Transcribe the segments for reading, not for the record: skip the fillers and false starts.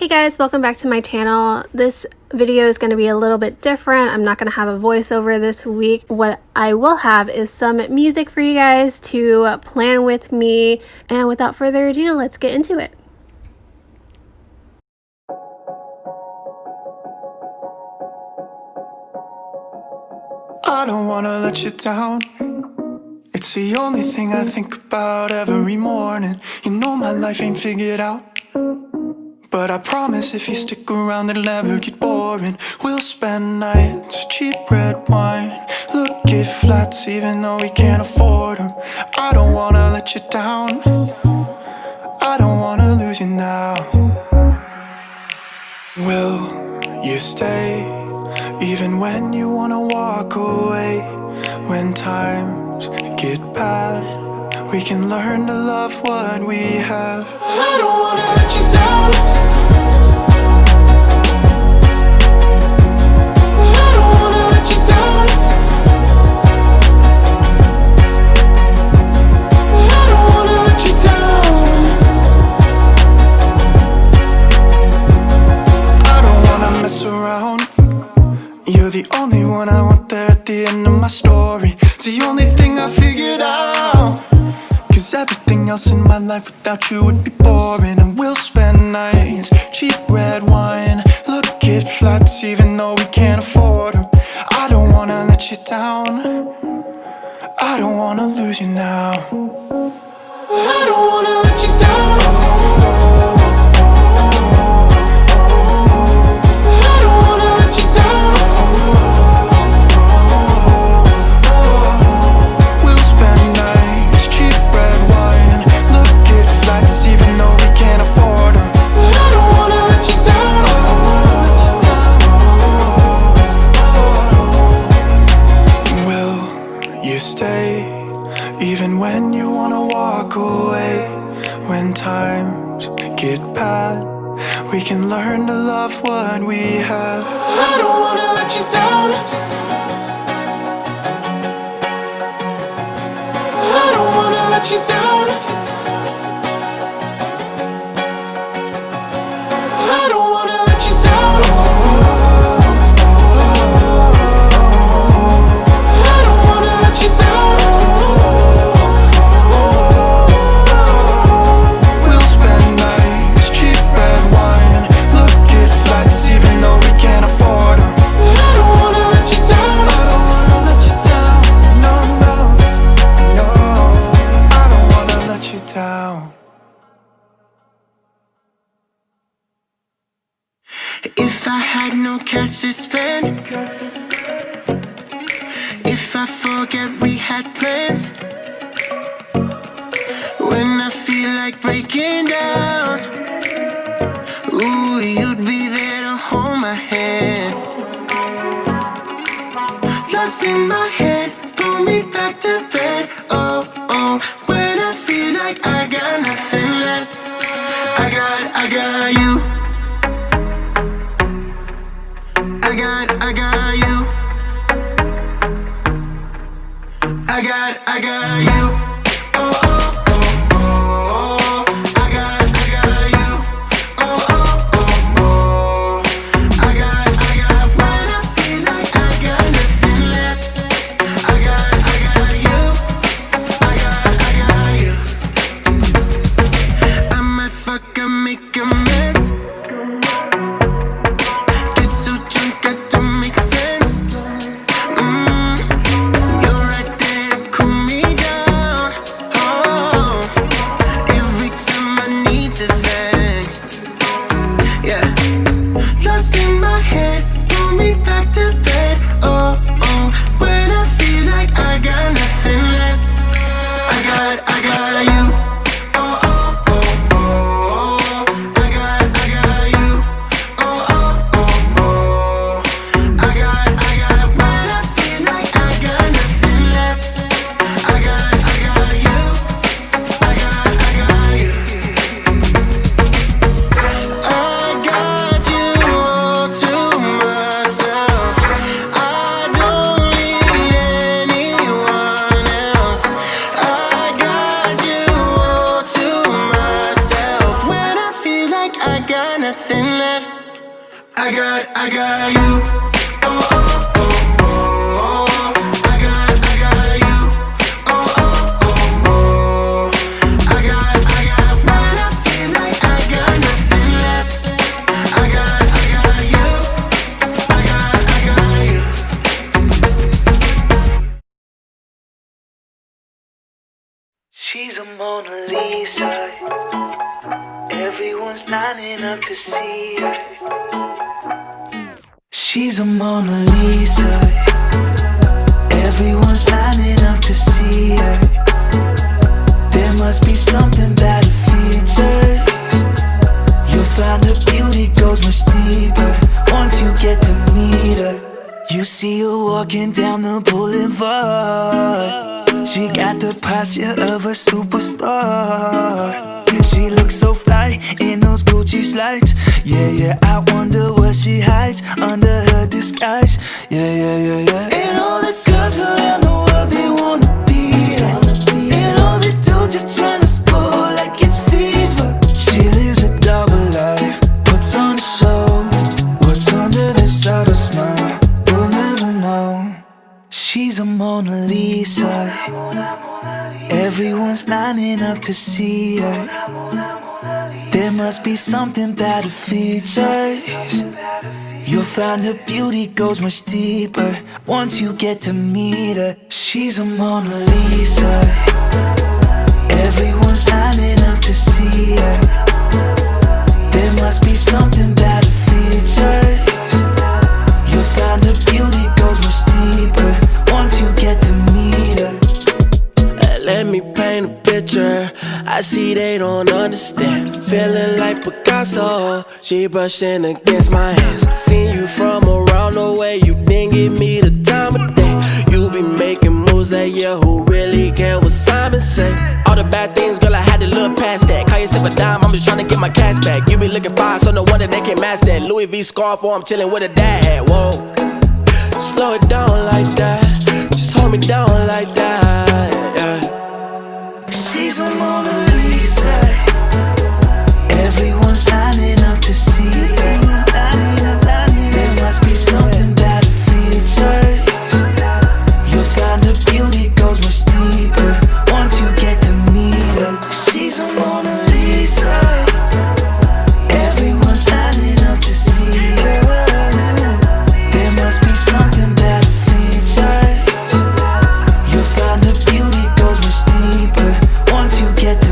Hey guys, welcome back to my channel. This video is going to be a little bit different. I'm not going to have a voiceover this week. What I will have is some music for you guys to plan with me. And without further ado, let's get into it. I don't wanna let you down. It's the only thing I think about every morning. You know my life ain't figured out, but I promise if you stick around it'll never get boring. We'll spend nights, cheap red wine, look at flats even though we can't afford them. I don't wanna let you down, I don't wanna lose you now. Will you stay even when you wanna walk away? When times get bad, we can learn to love what we have. I don't wanna let you down, I don't wanna let you down, I don't wanna let you down, I don't wanna mess around. You're the only one I want there at the end of my story. It's the only thing I figured out, 'cause everything else in my life without you would be boring. And we'll spend nights, cheap red wine, look at flats even though we can't afford them. I don't wanna let you down, I don't wanna lose you now. I don't wanna let you down, even when you wanna walk away. When times get bad, we can learn to love what we have. I don't wanna let you down, I don't wanna let you down, I don't wanna let you down, I don't wanna let you down. If I had no cash to spend, if I forget we had plans, when I feel like breaking down, ooh, you'd be there to hold my hand. Lost in my head, pull me back to bed. Oh, oh, when I feel like I got nothing left, I got you, I got you, I got you. Oh, oh, oh, oh, I got you. Oh, oh, oh, oh, I got when I feel like I got nothing left. I got you, I got you. I might fuck up, make a mess. Get so drunk I don't make sense. You're right there, cool me down. Oh, every time I need to vent, yeah. Lost in my head, pull me back to bed. Oh, oh, when I feel like I got nothing left, I got you. Oh, oh, oh, oh, I got you. Oh, oh, oh, oh, I got when I feel like I got nothing left, I got you, I got you. I got left. I got you. Oh, oh, oh, oh. I got you. Oh, oh, oh, oh. I got when I feel like I got nothing left. I got you. I got you. She's a Mona Lisa. Everyone's lining up to see her. She's a Mona Lisa. Everyone's lining up to see her. There must be something about her features. You'll find her beauty goes much deeper once you get to meet her. You see her walking down the boulevard. She got the posture of a superstar. She looks so fly in those Gucci slides. Yeah, yeah, I wonder what she hides under her disguise. Yeah, yeah, yeah, yeah. And all the girls around the world, they wanna be her. And all the dudes are trying to score like it's fever. She lives a double life, puts on a show. What's under this subtle smile, we'll never know. She's a Mona Lisa. Everyone's lining up to see her. There must be something about her features. You'll find her beauty goes much deeper once you get to meet her. She's a Mona Lisa. Everyone's lining up to see her. There must be something about her features. You'll find her beauty goes much deeper once you get to meet her. Let me paint a picture. I see they don't understand. Feeling like Picasso. She brushing against my hands. Seen you from around the way. You didn't give me the time of day. You be making moves that yeah, who really care what Simon say? All the bad things, girl, I had to look past that. Call yourself a dime, I'm just trying to get my cash back. You be looking fine, so no wonder they can't match that. Louis V scarf, or I'm chilling with a dad hat. Whoa, slow it down like that. Just hold me down like that. Yeah. She's a Mona Lisa. Everyone's lining up to see her. There must be something about her features. You'll find her beauty goes much deeper once you get to meet her. She's a Mona Lisa. Everyone's lining up to see her. There must be something about her features. You'll find her beauty goes much deeper once you get to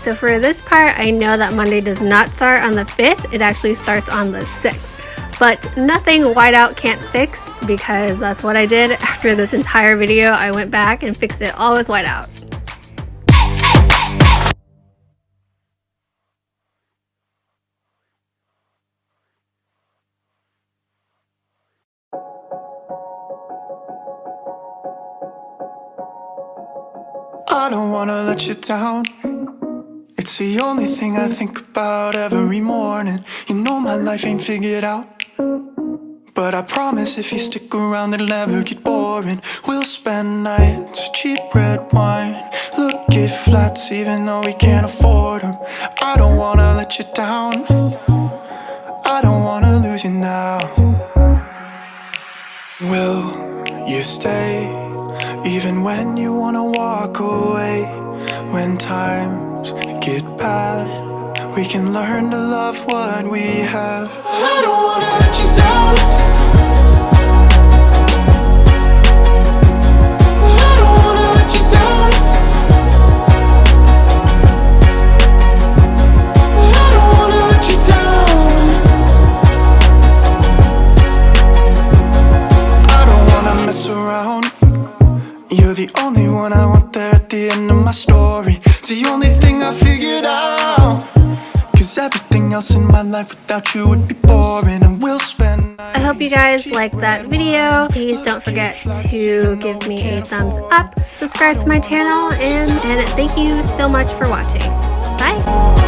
so for this part, I know that Monday does not start on the 5th, it actually starts on the 6th. But nothing whiteout can't fix, because that's what I did after this entire video. I went back and fixed it all with whiteout. I don't wanna let you down. It's the only thing I think about every morning. You know my life ain't figured out, but I promise if you stick around it'll never get boring. We'll spend nights, cheap red wine, look at flats even though we can't afford them. I don't wanna let you down, I don't wanna lose you now. Will you stay even when you wanna walk away? When times get bad, we can learn to love what we have. I don't wanna let you down, I don't wanna let you down, I don't wanna let you down, I don't wanna mess around. You're the only one I want there at the end of my story. It's the only thing I figured out, 'cause everything else in my life without you would be boring. And we'll spend I hope you guys liked that video. Please don't forget to give me a thumbs up, subscribe to my channel, and thank you so much for watching. Bye!